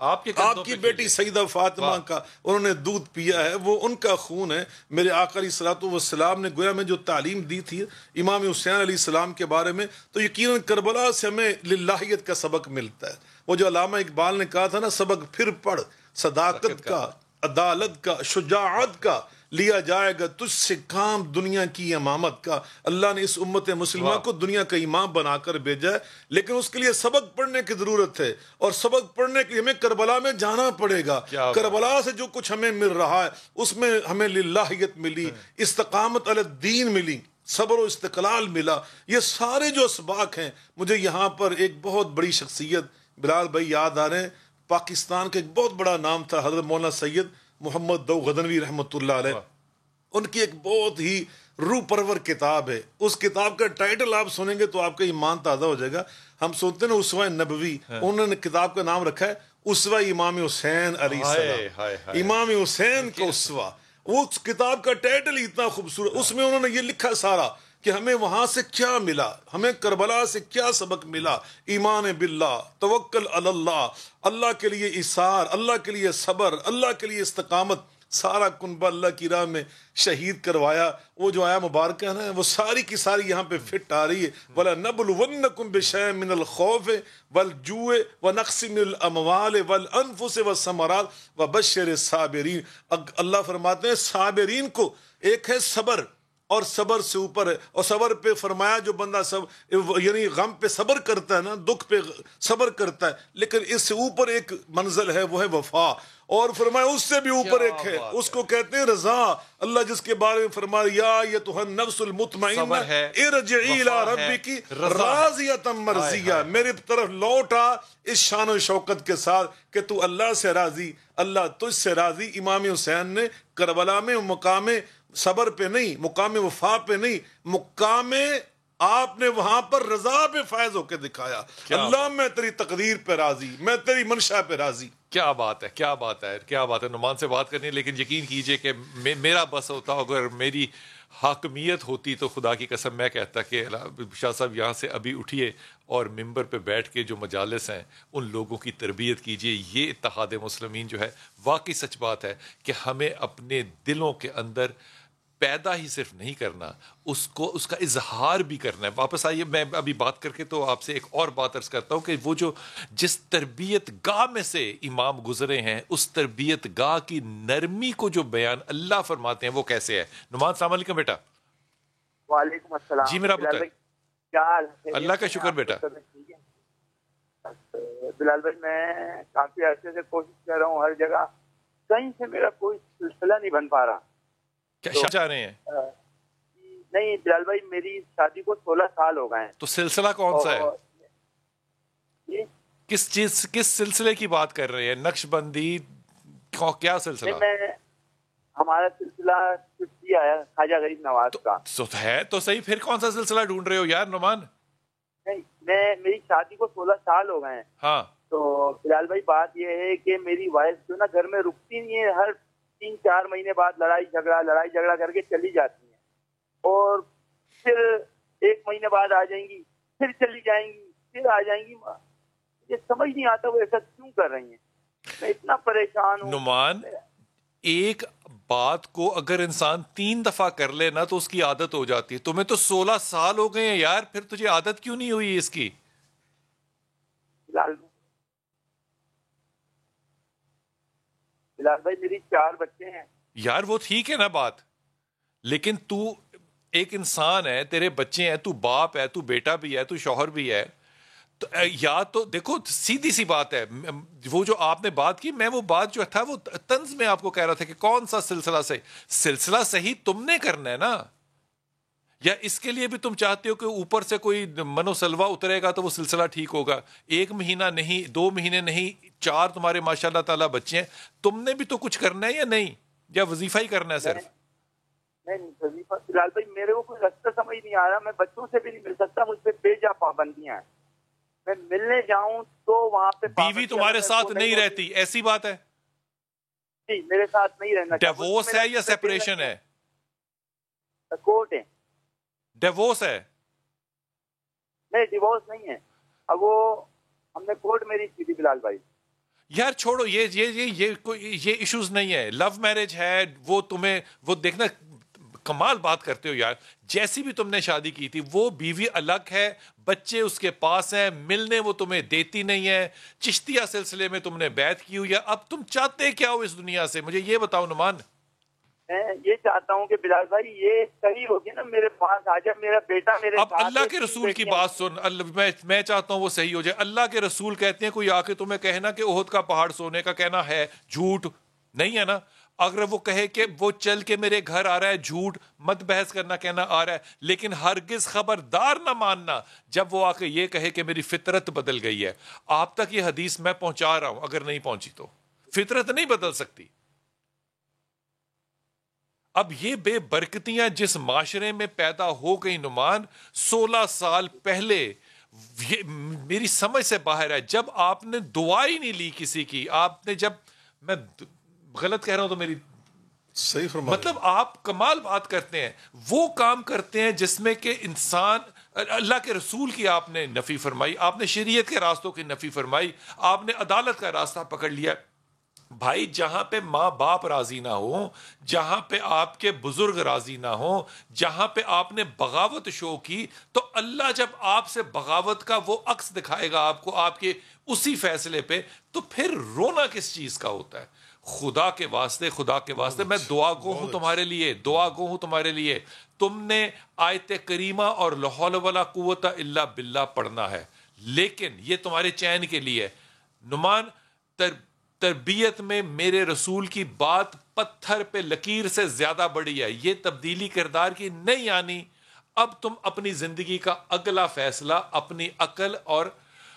آپ کی بیٹی سیدہ فاطمہ کا انہوں نے دودھ پیا ہے، وہ ان کا خون ہے۔ میرے آقا علیہ الصلوۃ والسلام نے گویا میں جو تعلیم دی تھی امام حسین علیہ السلام کے بارے میں، تو یقیناً کربلا سے ہمیں للہیت کا سبق ملتا ہے۔ وہ جو علامہ اقبال نے کہا تھا نا، سبق پھر پڑھ، صداقت کا، عدالت کا، شجاعت کا، لیا جائے گا تجھ سے کام دنیا کی امامت کا۔ اللہ نے اس امت مسلمہ کو دنیا کا امام بنا کر بھیجا ہے، لیکن اس کے لیے سبق پڑھنے کی ضرورت ہے، اور سبق پڑھنے کے لیے ہمیں کربلا میں جانا پڑے گا۔ کربلا سے جو کچھ ہمیں مل رہا ہے اس میں ہمیں للہیت ملی، استقامت علی الدین ملی، صبر و استقلال ملا۔ یہ سارے جو اسباق ہیں، مجھے یہاں پر ایک بہت بڑی شخصیت بلال بھائی یاد آ رہے ہیں۔ پاکستان کا ایک بہت بڑا نام تھا حضرت مولانا سید محمد دو غزنوی رحمۃ اللہ علیہ۔ ان کی ایک بہت ہی روح پرور کتاب ہے، اس کتاب کا ٹائٹل آپ سنیں گے تو آپ کا ایمان تازہ ہو جائے گا۔ ہم سنتے ہیں نا اسوہ نبوی، انہوں نے کتاب کا نام رکھا ہے اسوہ امام حسین علیہ السلام، امام حسین کا اسوہ۔ وہ کتاب کا ٹائٹل اتنا خوبصورت، اس میں انہوں نے یہ لکھا سارا کہ ہمیں وہاں سے کیا ملا، ہمیں کربلا سے کیا سبق ملا۔ ایمان باللہ، توکل علی اللہ، اللہ کے لیے ایثار، اللہ کے لیے صبر، اللہ کے لیے استقامت، سارا کنبہ اللہ کی راہ میں شہید کروایا۔ وہ جو آیا مبارکہ ہے نا، وہ ساری کی ساری یہاں پہ فٹ آ رہی ہے۔ وَلَنَبْلُوَنَّكُمْ بِشَيْءٍ مِّنَ الْخَوْفِ وَالْجُوعِ وَنَقْصٍ مِّنَ الْأَمْوَالِ وَالْأَنفُسِ وَالثَّمَرَاتِ وَبَشِّرِ الصَّابِرِينَ۔ اللہ فرماتے ہیں صابرین کو، ایک ہے صبر، اور صبر سے اوپر ہے، اور صبر پہ فرمایا جو بندہ یعنی غم پہ صبر کرتا ہے نا، دکھ پہ صبر کرتا ہے، لیکن اس سے اوپر ایک منزل ہے، وہ ہے وفا، اور فرمایا اس سے بھی اوپر ایک ہے، اس کو کہتے ہیں رضا۔ اللہ جس کے بارے میں فرمایا یا ایتھا النفس المطمئنہ ارجعی الی ربک راضیۃ مرضیہ، میرے طرف لوٹ آ اس شان و شوکت کے ساتھ کہ تو اللہ سے راضی، اللہ تجھ سے راضی۔ امام حسین نے کربلا میں مقام صبر پہ نہیں، مقام وفا پہ نہیں، مقام آپ نے وہاں پر رضا پہ فائز ہو کے دکھایا۔ اللہ میں تیری تقدیر پہ راضی، میں تیری منشا پہ راضی۔ کیا بات ہے، کیا بات ہے، کیا بات ہے۔ نعمان سے بات کرنی ہے، لیکن یقین کیجئے کہ میرا بس ہوتا، اگر میری حاکمیت ہوتی تو خدا کی قسم میں کہتا کہ شاہ صاحب یہاں سے ابھی اٹھیے اور ممبر پہ بیٹھ کے جو مجالس ہیں ان لوگوں کی تربیت کیجئے۔ یہ اتحاد مسلمین جو ہے واقعی سچ بات ہے کہ ہمیں اپنے دلوں کے اندر پیدا ہی صرف نہیں کرنا، اس کا اظہار بھی کرنا ہے۔ واپس آئیے، میں ابھی بات کر کے تو آپ سے ایک اور بات عرض کرتا ہوں کہ وہ جو جس تربیت گاہ میں سے امام گزرے ہیں، اس تربیت گاہ کی نرمی کو جو بیان اللہ فرماتے ہیں وہ کیسے ہے۔ نعمان السلام علیکم بیٹا۔ وعلیکم السلام جی میرا پتر، اللہ کا شکر بیٹا۔ بلال بھائی میں کافی عرصے سے کوشش کر رہا ہوں، ہر جگہ کہیں سے میرا کوئی سلسلہ نہیں بن پا رہا۔ کیا چاہ رہے ہیں؟ نہیں بلال بھائی، میری شادی کو 16 سال ہو گئے ہیں۔ تو سلسلہ کون سا ہے؟ کس سلسلے کی بات کر رہے ہیں؟ نقش بندی، کیا سلسلہ؟ ہمارا سلسلہ چشتی آیا خواجہ غریب نواز کا تو ہے تو صحیح، پھر کون سا سلسلہ ڈھونڈ رہے ہو یار نعمان؟ نہیں، میری شادی کو 16 سال ہو گئے ہیں۔ ہاں تو بلال بھائی بات یہ ہے کہ میری وائف جو نا گھر میں رکتی نہیں ہے، ہر 3-4 مہینے بعد لڑائی جھگڑا کر کے چلی جاتی ہیں، اور پھر 1 مہینے بعد آ جائیں گی، پھر چلی جائیں گی، پھر آ جائیں گی۔ یہ سمجھ نہیں آتا وہ ایسا کیوں کر رہی ہیں، میں اتنا پریشان ہوں۔ نعمان، ایک بات کو اگر انسان 3 دفعہ کر لے نا تو اس کی عادت ہو جاتی ہے۔ تمہیں تو 16 سال ہو گئے ہیں یار، پھر تجھے عادت کیوں نہیں ہوئی اس کی؟ بلال بھائی میری 4 بچے ہیں یار، وہ ٹھیک ہے نا بات، لیکن تو ایک انسان ہے، تیرے بچے ہیں، تو باپ ہے، تو بیٹا بھی ہے، تو شوہر بھی ہے، تو یا تو دیکھو سیدھی سی بات ہے، وہ جو آپ نے بات کی، میں وہ بات جو تھا وہ طنز میں آپ کو کہہ رہا تھا کہ کون سا سلسلہ صحیح تم نے کرنا ہے نا، یا اس کے لیے بھی تم چاہتے ہو کہ اوپر سے کوئی منو سلوا اترے گا تو وہ سلسلہ ٹھیک ہوگا؟ 1 مہینہ نہیں، 2 مہینے نہیں، 4 تمہارے ماشاءاللہ تعالیٰ بچے ہیں، تم نے بھی تو کچھ کرنا ہے یا نہیں، یا وظیفہ ہی کرنا ہے صرف؟ نہیں وظیفہ بلال بھائی میرے کو کوئی راستہ سمجھ نہیں آ رہا، میں بچوں سے بھی نہیں مل سکتا، مجھ پہ بے جا پابندیاں ہیں، میں ملنے جاؤں تو وہاں پہ بیوی تمہارے ساتھ نہیں رہتی، ایسی بات ہے؟ جی میرے ساتھ نہیں رہنا۔ ڈیوورس ہے یا سیپریشن ہے؟ کورٹ ہے۔ ڈیوورس ہے؟ نہیں ڈیوورس نہیں ہے، اب وہ ہم نے کورٹ میرج کی تھی بلال بھائی۔ یار چھوڑو یہ ایشوز نہیں ہے. لو میرج ہے, وہ تمہیں وہ دیکھنا کمال بات کرتے ہو یار. جیسی بھی تم نے شادی کی تھی وہ بیوی الگ ہے, بچے اس کے پاس ہیں, ملنے وہ تمہیں دیتی نہیں ہے, چشتیہ سلسلے میں تم نے بیعت کی ہوئی ہے. اب تم چاہتے کیا ہو اس دنیا سے, مجھے یہ بتاؤ نعمان. میں یہ چاہتا ہوں کہ بلال بھائی یہ صحیح ہوگی نا, میرے پاس آ جائے میرا بیٹا میرے اب اللہ کے رسول کی بات سن, میں چاہتا ہوں وہ صحیح ہو جائے. اللہ کے رسول کہتے ہیں کوئی آ کے تمہیں کہنا کہ احد کا پہاڑ سونے کا, کہنا ہے جھوٹ نہیں ہے نا. اگر وہ کہے کہ وہ چل کے میرے گھر آ رہا ہے, جھوٹ مت بحث کرنا, کہنا آ رہا ہے. لیکن ہرگز خبردار نہ ماننا جب وہ آ کے یہ کہے کہ میری فطرت بدل گئی ہے. آپ تک یہ حدیث میں پہنچا رہا ہوں, اگر نہیں پہنچی تو. فطرت نہیں بدل سکتی. اب یہ بے برکتیاں جس معاشرے میں پیدا ہو گئی نعمان, 16 سال پہلے, یہ میری سمجھ سے باہر ہے. جب آپ نے دعا ہی نہیں لی کسی کی, آپ نے جب, میں غلط کہہ رہا ہوں تو میری صحیح فرما, مطلب آپ کمال بات کرتے ہیں, وہ کام کرتے ہیں جس میں کہ انسان, اللہ کے رسول کی آپ نے نفی فرمائی, آپ نے شریعت کے راستوں کی نفی فرمائی, آپ نے عدالت کا راستہ پکڑ لیا. بھائی جہاں پہ ماں باپ راضی نہ ہو, جہاں پہ آپ کے بزرگ راضی نہ ہو, جہاں پہ آپ نے بغاوت شو کی, تو اللہ جب آپ سے بغاوت کا وہ عکس دکھائے گا آپ کو, آپ کے اسی فیصلے پہ, تو پھر رونا کس چیز کا ہوتا ہے. خدا کے واسطے میں دعا گو ہوں تمہارے لیے, تم نے آیت کریمہ اور لا حول ولا قوت الا باللہ پڑھنا ہے, لیکن یہ تمہارے چین کے لیے. نعمان, تربیت میں میرے رسول کی بات پتھر پہ لکیر سے زیادہ بڑی ہے. یہ تبدیلی کردار کی نہیں آنی. اب تم اپنی زندگی کا اگلا فیصلہ اپنی عقل اور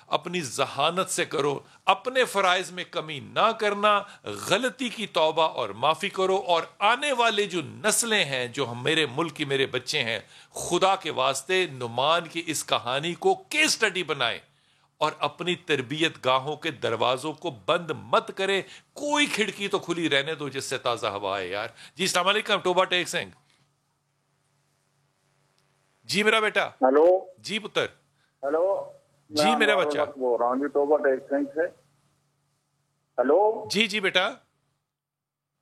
اپنی ذہانت سے کرو, اپنے فرائض میں کمی نہ کرنا, غلطی کی توبہ اور معافی کرو, اور آنے والے جو نسلیں ہیں, جو میرے ملک کی میرے بچے ہیں, خدا کے واسطے نعمان کی اس کہانی کو کیس سٹڈی بنائیں, اور اپنی تربیت گاہوں کے دروازوں کو بند مت کرے. کوئی کھڑکی تو کھلی رہنے دو جس سے تازہ ہوا ہے یار. جی السلام علیکم, ٹوبا ٹیک سنگھ. جی میرا بیٹا. ہلو. جی پتر. ہلو. جی میرا بچہ. بول رہا ہوں جی ٹوبا ٹیک سنگھ سے. ہلو. جی بیٹا.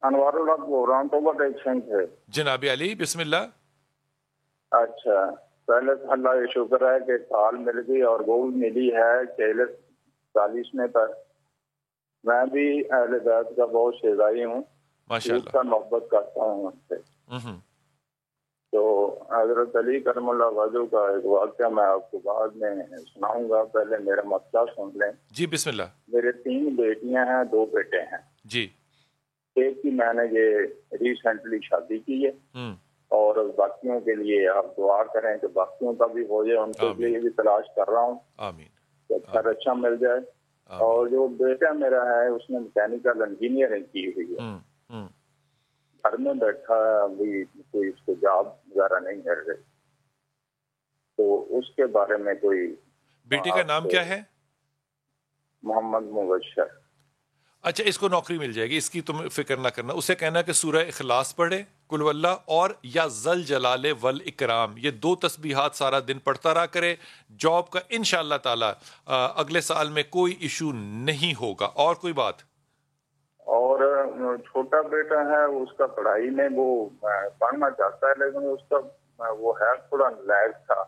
انوار الحق بول رہا ہوں ٹوبا ٹیک سنگھ سے. جناب علی بسم اللہ. اچھا, پہلے تو اللہ کا شکر ہے کہ کال مل گئی اور وہ بھی ملی ہے 40 پر. میں بھی اہل بیت کا بہت شیدائی ہوں, ماشاءاللہ, کا محبت کرتا ہوں ان سے. تو حضرت علی کرم اللہ وجہ کا ایک واقعہ میں آپ کو بعد میں سناؤں گا, پہلے میرا مسئلہ سن لیں. جی بسم اللہ. میرے 3 بیٹیاں ہیں, 2 بیٹے ہیں. جی. ایک کی میں نے یہ ریسنٹلی شادی کی ہے, اور باقیوں کے لیے آپ دعا کریں کہ باقیوں کا بھی ہو جائے, ان کے لیے بھی تلاش کر رہا ہوں. آمین. کہ گھر اچھا مل جائے. اور جو بیٹا میرا ہے اس نے میکینیکل انجینئرنگ کی ہوئی ہے, گھر میں بیٹھا ہے, ابھی کوئی اس کو جاب وغیرہ نہیں مل رہی. تو اس کے بارے میں کوئی. بیٹے کا نام کیا ہے؟ محمد مبشر. اچھا, اس کو نوکری مل جائے گی, اس کی تم فکر نہ کرنا. اسے کہنا کہ سورہ اخلاص پڑھے, قل واللہ, اور یا ذل جلال والاکرام, یہ 2 تسبیحات سارا دن پڑھتا رہا کرے. جاب کا انشاءاللہ تعالی اگلے سال میں کوئی ایشو نہیں ہوگا. اور کوئی بات؟ اور چھوٹا بیٹا ہے, اس کا پڑھائی میں وہ پڑھنا چاہتا ہے, لیکن اس کا وہ ہے تھوڑا نالائق تھا.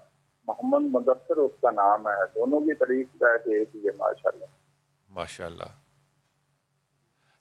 محمد مدثر اس کا نام ہے. دونوں کی تعریف ہے کہ ایک ہی ہے. ماشاءاللہ.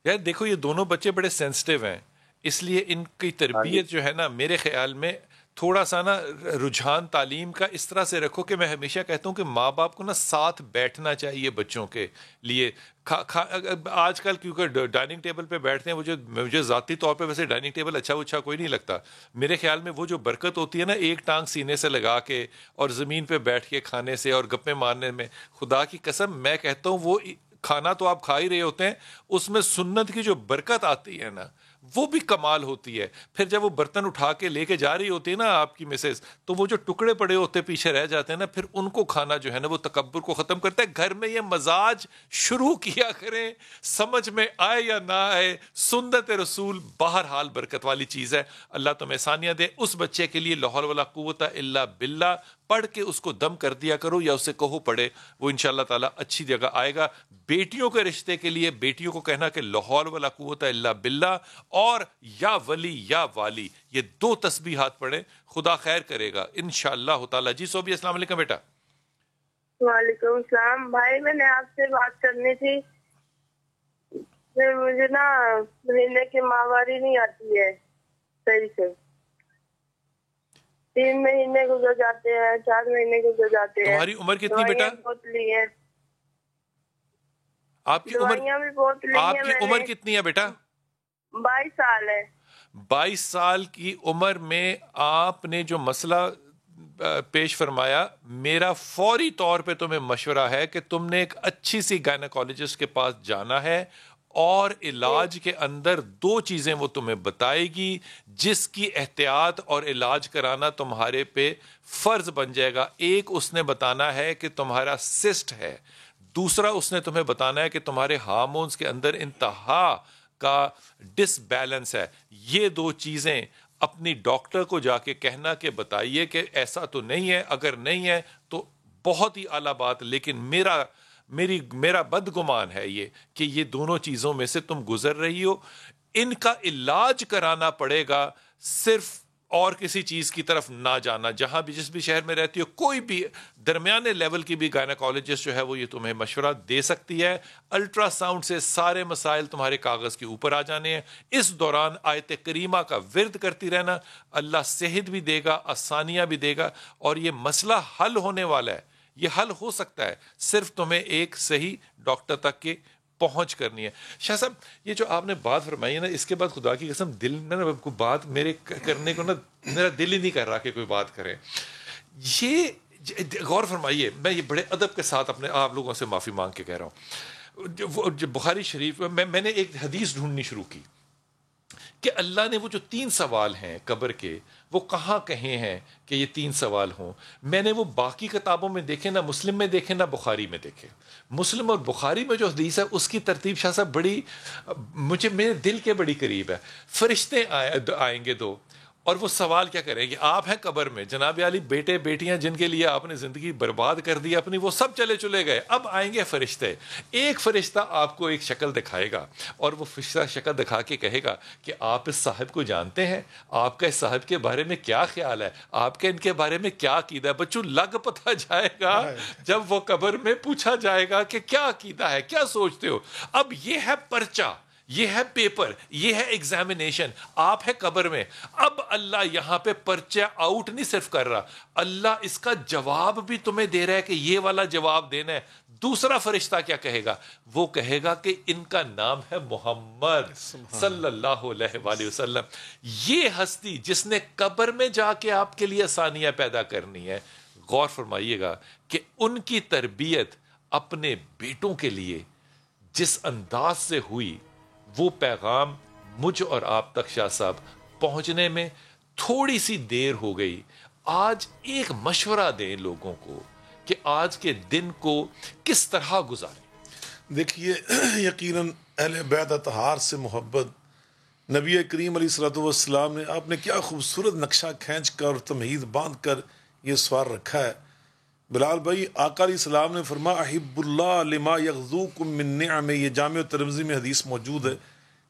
یار دیکھو, یہ دونوں بچے بڑے سینسٹیو ہیں, اس لیے ان کی تربیت جو ہے نا, میرے خیال میں تھوڑا سا نا رجحان تعلیم کا اس طرح سے رکھو کہ میں ہمیشہ کہتا ہوں کہ ماں باپ کو نا ساتھ بیٹھنا چاہیے بچوں کے لیے. آج کل کیونکہ ڈائننگ ٹیبل پہ بیٹھتے ہیں, مجھے ذاتی طور پہ ویسے ڈائننگ ٹیبل اچھا کوئی نہیں لگتا. میرے خیال میں وہ جو برکت ہوتی ہے نا ایک ٹانگ سینے سے لگا کے اور زمین پہ بیٹھ کے کھانے سے اور گپیں مارنے میں, خدا کی قسم میں کہتا ہوں وہ کھانا تو آپ کھا ہی رہے ہوتے ہیں, اس میں سنت کی جو برکت آتی ہے نا وہ بھی کمال ہوتی ہے. پھر جب وہ برتن اٹھا کے لے کے جا رہی ہوتی ہے نا آپ کی مسز, تو وہ جو ٹکڑے پڑے ہوتے پیچھے رہ جاتے ہیں نا, پھر ان کو کھانا جو ہے نا وہ تکبر کو ختم کرتا ہے. گھر میں یہ مزاج شروع کیا کریں, سمجھ میں آئے یا نہ آئے, سنت رسول بہرحال برکت والی چیز ہے. اللہ تمہیں آسانیاں دے. اس بچے کے لیے لا حول ولا قوت الا باللہ پڑھ کے اس کو دم کر دیا کرو, یا اسے کہو پڑھے, وہ انشاءاللہ تعالی اچھی جگہ آئے گا. بیٹیوں کے رشتے کے لیے بیٹیوں کو کہنا کہ لا حول ولا قوت الا باللہ اور یا ولی یا والی, یہ 2 تسبیحات پڑھیں, خدا خیر کرے گا انشاءاللہ تعالی. جی صوبی, السلام علیکم بیٹا. وعلیکم السلام بھائی, میں نے آپ سے بات کرنی تھی. مجھے نا مہینے کی ماہواری نہیں آتی ہے صحیح سے. 3 مہینے گزر جاتے ہیں, 4 مہینے گزر جاتے ہیں. تمہاری عمر کتنی بیٹا؟ بہت لی ہے. آپ کی عمر کتنی ہے بیٹا؟ 22 سال ہے. 22 سال کی عمر میں آپ نے جو مسئلہ پیش فرمایا, میرا فوری طور پہ تمہیں مشورہ ہے کہ تم نے ایک اچھی سی گائنیکالوجسٹ کے پاس جانا ہے, اور علاج کے اندر 2 چیزیں وہ تمہیں بتائے گی جس کی احتیاط اور علاج کرانا تمہارے پہ فرض بن جائے گا. ایک اس نے بتانا ہے کہ تمہارا سسٹ ہے, دوسرا اس نے تمہیں بتانا ہے کہ تمہارے ہارمونز کے اندر انتہا کا ڈس بیلنس ہے. یہ 2 چیزیں اپنی ڈاکٹر کو جا کے کہنا کہ بتائیے کہ ایسا تو نہیں ہے, اگر نہیں ہے تو بہت ہی اعلیٰ بات, لیکن میرا بدگمان ہے یہ کہ یہ دونوں چیزوں میں سے تم گزر رہی ہو. ان کا علاج کرانا پڑے گا, صرف اور کسی چیز کی طرف نہ جانا. جہاں بھی جس بھی شہر میں رہتی ہو, کوئی بھی درمیانے لیول کی بھی گائنیکالوجسٹ جو ہے وہ یہ تمہیں مشورہ دے سکتی ہے. الٹرا ساؤنڈ سے سارے مسائل تمہارے کاغذ کے اوپر آ جانے ہیں. اس دوران آیت کریمہ کا ورد کرتی رہنا, اللہ صحت بھی دے گا, آسانیاں بھی دے گا, اور یہ مسئلہ حل ہونے والا ہے. یہ حل ہو سکتا ہے, صرف تمہیں ایک صحیح ڈاکٹر تک کے پہنچ کرنی ہے. شاہ صاحب, یہ جو آپ نے بات فرمائی ہے نا, اس کے بعد خدا کی قسم دل میں نا کوئی بات میرے کرنے کو نا میرا دل ہی نہیں کر رہا کہ کوئی بات کرے. یہ غور فرمائیے, میں یہ بڑے ادب کے ساتھ اپنے آپ لوگوں سے معافی مانگ کے کہہ رہا ہوں. جو بخاری شریف میں نے ایک حدیث ڈھونڈنی شروع کی کہ اللہ نے وہ جو 3 سوال ہیں قبر کے, وہ کہاں کہے ہیں کہ یہ 3 سوال ہوں. میں نے وہ باقی کتابوں میں دیکھے, نہ مسلم میں دیکھے نہ بخاری میں دیکھے. مسلم اور بخاری میں جو حدیث ہے اس کی ترتیب شاہ صاحب بڑی مجھے میرے دل کے بڑی قریب ہے. فرشتے آئیں گے 2, اور وہ سوال کیا کریں گے, آپ ہیں قبر میں, جناب علی بیٹے بیٹیاں جن کے لیے آپ نے زندگی برباد کر دی اپنی, وہ سب چلے گئے. اب آئیں گے فرشتے. ایک فرشتہ آپ کو ایک شکل دکھائے گا, اور وہ فرشتہ شکل دکھا کے کہے گا کہ آپ اس صاحب کو جانتے ہیں, آپ کا اس صاحب کے بارے میں کیا خیال ہے, آپ کے ان کے بارے میں کیا عقیدہ ہے. بچوں لگ پتہ جائے گا جب وہ قبر میں پوچھا جائے گا کہ کیا عقیدہ ہے, کیا سوچتے ہو. اب یہ ہے پرچہ, یہ ہے پیپر, یہ ہے ایگزامینیشن, آپ ہے قبر میں. اب اللہ یہاں پہ پرچہ آؤٹ نہیں صرف کر رہا, اللہ اس کا جواب بھی تمہیں دے رہا ہے کہ یہ والا جواب دینا ہے. دوسرا فرشتہ کیا کہے گا, وہ کہے گا کہ ان کا نام ہے محمد صلی اللہ علیہ وآلہ وسلم. یہ ہستی جس نے قبر میں جا کے آپ کے لیے آسانیاں پیدا کرنی ہے. غور فرمائیے گا کہ ان کی تربیت اپنے بیٹوں کے لیے جس انداز سے ہوئی, وہ پیغام مجھ اور آپ تک شاہ صاحب پہنچنے میں تھوڑی سی دیر ہو گئی. آج ایک مشورہ دیں لوگوں کو کہ آج کے دن کو کس طرح گزاریں. دیکھیے, یقیناً اہل بیت اطہار سے محبت, نبی کریم علیہ الصلوۃ والسلام نے, آپ نے کیا خوبصورت نقشہ کھینچ کر اور تمہید باندھ کر یہ سوال رکھا ہے. بلال بھائی, آقا علیہ السلام نے فرمایا احب اللہ لما یغزوکم من نعم, یہ جامع ترمذی میں حدیث موجود ہے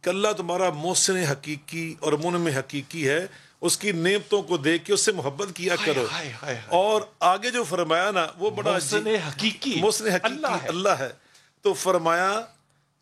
کہ اللہ تمہارا محسن حقیقی اور منعم حقیقی ہے, اس کی نعمتوں کو دیکھ کے اس سے محبت کیا کرو. اور آگے جو فرمایا نا وہ بڑا محسن حقیقی اللہ ہے. تو فرمایا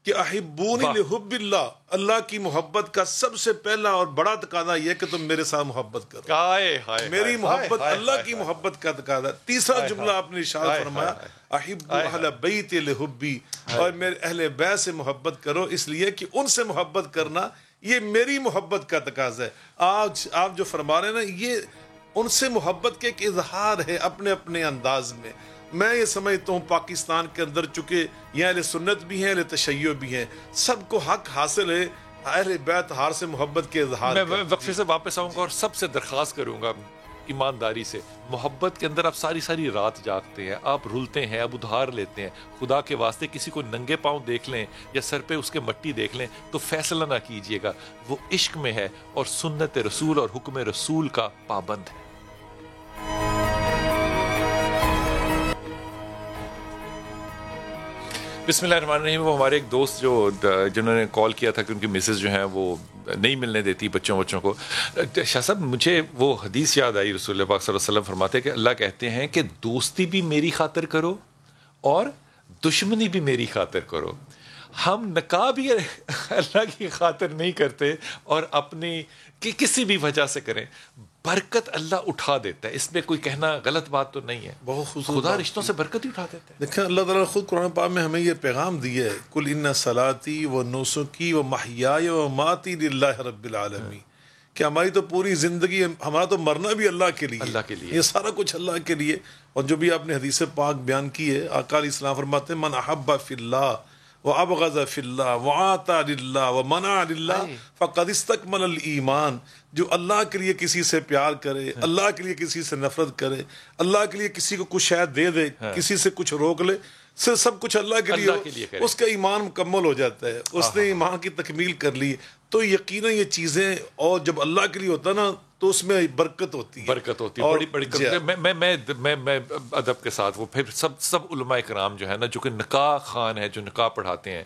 کہ احبونی لحب اللہ, اللہ کی محبت کا سب سے پہلا اور بڑا تقاضا یہ کہ تم میرے ساتھ محبت کرو. میری محبت اللہ کی محبت کا تقاضا. تیسرا جملہ آپ نے ارشاد فرمایا احب اہل بیت لحبی, اور میرے اہل بیت سے محبت کرو, اس لیے کہ ان سے محبت کرنا یہ میری محبت کا تقاضا ہے. آج آپ جو فرما رہے ہیں نا, یہ ان سے محبت کے ایک اظہار ہے اپنے اپنے انداز میں. میں یہ سمجھتا ہوں پاکستان کے اندر چونکہ یہ اہل سنت بھی ہیں, اہل تشیع بھی ہیں, سب کو حق حاصل ہے اہل بیت ہار سے محبت کے اظہار میں وقفے سے واپس آؤں گا اور سب سے درخواست کروں گا ایمانداری سے، محبت کے اندر آپ ساری ساری رات جاگتے ہیں، آپ رلتے ہیں، آپ ادھار لیتے ہیں، خدا کے واسطے کسی کو ننگے پاؤں دیکھ لیں یا سر پہ اس کے مٹی دیکھ لیں تو فیصلہ نہ کیجیے گا، وہ عشق میں ہے اور سنت رسول اور حکم رسول کا پابند ہے۔ بسم اللہ الرحمن الرحیم۔ وہ ہمارے ایک دوست جنہوں نے کال کیا تھا کہ ان کی مسز جو ہیں وہ نہیں ملنے دیتی بچوں کو، شاہ صاحب مجھے وہ حدیث یاد آئی، رسول اللہ پاک صلی اللہ علیہ وسلم فرماتے ہیں کہ اللہ کہتے ہیں کہ دوستی بھی میری خاطر کرو اور دشمنی بھی میری خاطر کرو۔ ہم نکاح بھی اللہ کی خاطر نہیں کرتے اور اپنی کسی بھی وجہ سے کریں، برکت اللہ اٹھا دیتا ہے، اس میں کوئی کہنا غلط بات تو نہیں ہے، بہت خوبصورت خدا رشتوں سے برکت ہی اٹھا دیتا ہے۔ دیکھیں اللہ تعالیٰ نے خود قرآن پاک میں ہمیں یہ پیغام دیا ہے، کل ان صلاتی و نسکی و محیای و ماتی للہ رب العالمین، کہ ہماری تو پوری زندگی، ہمارا تو مرنا بھی اللہ کے لیے، اللہ کے لیے، یہ سارا کچھ اللہ کے لیے۔ اور جو بھی آپ نے حدیث پاک بیان کی ہے، آقا علیہ السلام فرماتے ہیں من احب فی اللہ وابغض فی اللہ وعاطى للہ ومنع للہ فقد استکمل الایمان، جو اللہ کے لیے کسی سے پیار کرے، اللہ کے لیے کسی سے نفرت کرے، اللہ کے لیے کسی کو کچھ شاید دے دے، کسی سے کچھ روک لے، صرف سب کچھ اللہ کے لیے کرے، اس کا ایمان مکمل ہو جاتا ہے، اس نے ایمان کی تکمیل کر لی۔ تو یقیناً یہ چیزیں، اور جب اللہ کے لیے ہوتا نا تو اس میں برکت ہوتی ہے، برکت ہوتی ہے بڑی بڑی۔ میں ادب کے ساتھ وہ پھر سب علماء کرام جو ہے نا، جو کہ نکاح خوان ہے، جو نکاح پڑھاتے ہیں،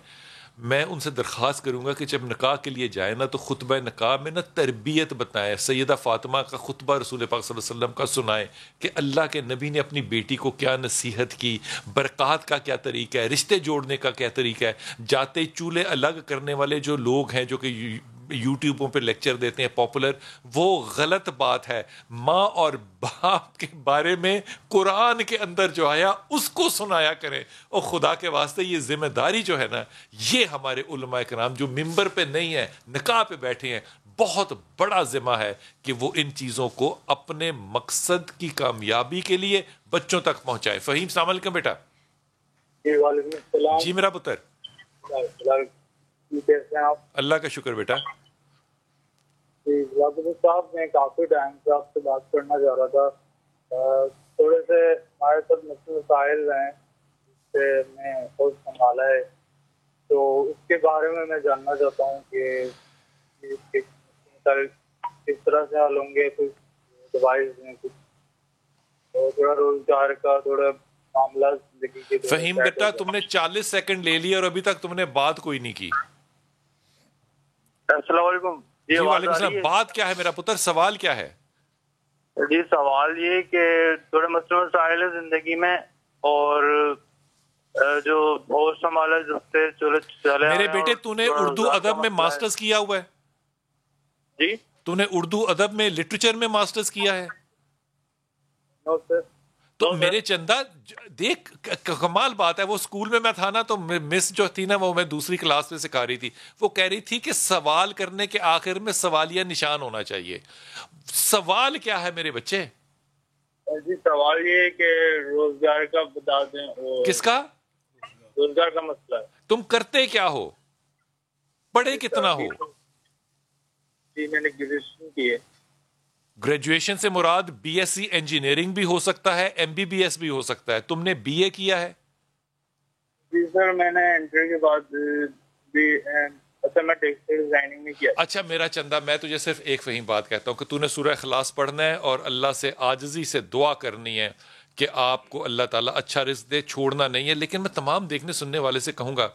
میں ان سے درخواست کروں گا کہ جب نکاح کے لیے جائیں نا تو خطبہ نکاح میں نا تربیت بتائیں، سیدہ فاطمہ کا خطبہ رسول پاک صلی اللہ علیہ وسلم کا سنائیں کہ اللہ کے نبی نے اپنی بیٹی کو کیا نصیحت کی، برکات کا کیا طریقہ ہے، رشتے جوڑنے کا کیا طریقہ ہے۔ جاتے چولہے الگ کرنے والے جو لوگ ہیں، جو کہ یوٹیوبوں پہ لیکچر دیتے ہیں پاپولر، وہ غلط بات ہے۔ ماں اور باپ کے بارے میں قرآن کے اندر جو آیا اس کو سنایا کریں، اور خدا کے واسطے یہ ذمہ داری جو ہے نا، یہ ہمارے علماء کرام جو ممبر پہ نہیں ہیں، نکاح پہ بیٹھے ہیں، بہت بڑا ذمہ ہے کہ وہ ان چیزوں کو اپنے مقصد کی کامیابی کے لیے بچوں تک پہنچائے۔ فہیم السلام علیکم بیٹا۔ جی وعلیکم السلام۔ جی میرا پتر، کیسے ہیں آپ؟ اللہ کا شکر بیٹا۔ جی صاحب، میں کافی ٹائم سے آپ سے بات کرنا چاہ رہا تھا، تھوڑے سے ہمارے ساتھ مسائل ہیں جس سے میں خود سنبھالا ہے، تو اس کے بارے میں جاننا چاہتا ہوں کہ کس طرح سے حل ہوں گے، کچھ ڈیوائس ہیں، کچھ تھوڑا روزگار کا، تھوڑا معاملہ زندگی کے۔ فہیم بیٹا، تم نے 40 سیکنڈ لے لی اور ابھی تک تم نے بات کوئی نہیں کی۔ السلام علیکم۔ جی وعلیکم السلام۔ بات کیا ہے میرا پتر، سوال کیا ہے؟ جی سوال یہ کہ تھوڑے مسائل زندگی میں، اور جو اور سنبھالا چلے۔ میرے بیٹے، تو نے اردو ادب میں ماسٹرز کیا ہوا ہے؟ جی تو نے اردو ادب میں لٹریچر میں ماسٹرز کیا ہے؟ نو سر۔ تو میرے چندہ دیکھ، کمال بات ہے، وہ اسکول میں میں تھا نا تو مس جو تھی نا، وہ میں دوسری کلاس میں سکھا رہی تھی، وہ کہہ رہی تھی کہ سوال کرنے کے آخر میں سوالیہ نشان ہونا چاہیے۔ سوال کیا ہے میرے بچے؟ جی سوال یہ ہے کہ روزگار کا بتا دیں۔ کس کا؟ روزگار کا مسئلہ ہے۔ تم کرتے کیا ہو؟ پڑھے کتنا ہو؟ جی میں نے گریجویشن کی ہے۔ گریجویشن سے مراد بی ایس سی انجینئرنگ بھی ہو سکتا ہے، ایم بی بی ایس بھی ہو سکتا ہے۔ تم نے بی اے کیا ہے؟ جی سر، میں نے انٹر کے بعد بھی میں ٹیکسٹائل ڈیزائننگ میں کیا۔ اچھا میرا چندہ، میں تجھے صرف ایک فہیم بات کہتا ہوں کہ تو نے سورہ اخلاص پڑھنا ہے اور اللہ سے عاجزی سے دعا کرنی ہے کہ آپ کو اللہ تعالیٰ اچھا رزق دے، چھوڑنا نہیں ہے۔ لیکن میں تمام دیکھنے سننے والے سے کہوں گا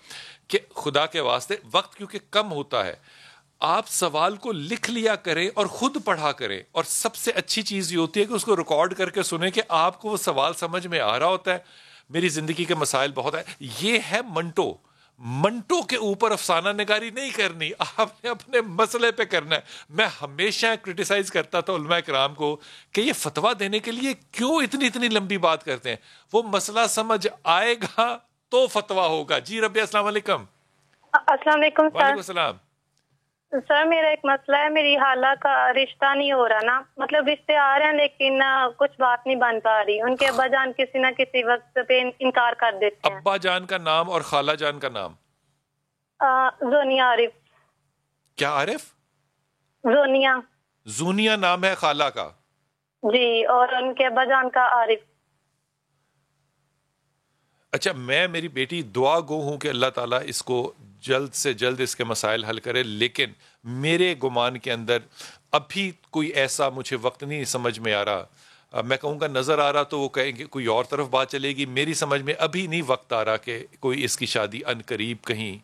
کہ خدا کے واسطے وقت کیونکہ کم ہوتا ہے، آپ سوال کو لکھ لیا کریں اور خود پڑھا کریں، اور سب سے اچھی چیز یہ ہوتی ہے کہ اس کو ریکارڈ کر کے سنیں کہ آپ کو وہ سوال سمجھ میں آ رہا ہوتا ہے۔ میری زندگی کے مسائل بہت ہیں، یہ ہے منٹو کے اوپر افسانہ نگاری نہیں کرنی، آپ نے اپنے مسئلے پہ کرنا ہے۔ میں ہمیشہ کرٹیسائز کرتا تھا علماء کرام کو کہ یہ فتویٰ دینے کے لیے کیوں اتنی لمبی بات کرتے ہیں، وہ مسئلہ سمجھ آئے گا تو فتویٰ ہوگا۔ جی ربیہ السلام علیکم۔ السلام علیکم سر۔ وعلیکم السلام۔ سر میرا ایک مسئلہ ہے، میری خالہ کا رشتہ نہیں ہو رہا نا، مطلب رشتے آ رہے ہیں لیکن کچھ بات نہیں بن پا رہی، ان کے ابا جان کسی نہ کسی وقت پہ انکار کر دیتے ہیں۔ ابا جان کا نام اور خالہ جان کا نام؟ زونی عارف۔ کیا عارف؟ زونیا. زونیا نام ہے خالہ کا. جی, اور ان کے ابا جان کا عارف. اچھا, میں میری بیٹی دعا گو ہوں کہ اللہ تعالیٰ اس کو جلد سے جلد اس کے مسائل حل کرے, لیکن میرے گمان کے اندر ابھی کوئی ایسا مجھے وقت نہیں سمجھ میں آ رہا. میں کہوں گا نظر آ رہا تو وہ کہیں گے کوئی اور طرف بات چلے گی. میری سمجھ میں ابھی نہیں وقت آ رہا کہ کوئی اس کی شادی ان قریب کہیں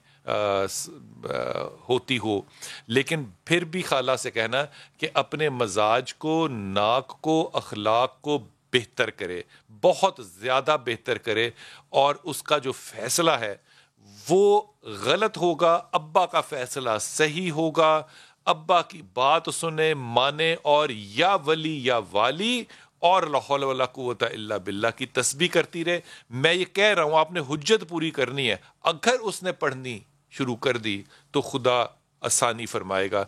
ہوتی ہو. لیکن پھر بھی خالہ سے کہنا کہ اپنے مزاج کو, ناک کو, اخلاق کو بہتر کرے, بہت زیادہ بہتر کرے, اور اس کا جو فیصلہ ہے وہ غلط ہوگا, ابا کا فیصلہ صحیح ہوگا. ابا کی بات سنے, مانے, اور یا ولی یا والی اور لا حول ولا قوت الا باللہ کی تسبیح کرتی رہے. میں یہ کہہ رہا ہوں آپ نے حجت پوری کرنی ہے. اگر اس نے پڑھنی شروع کر دی تو خدا آسانی فرمائے گا.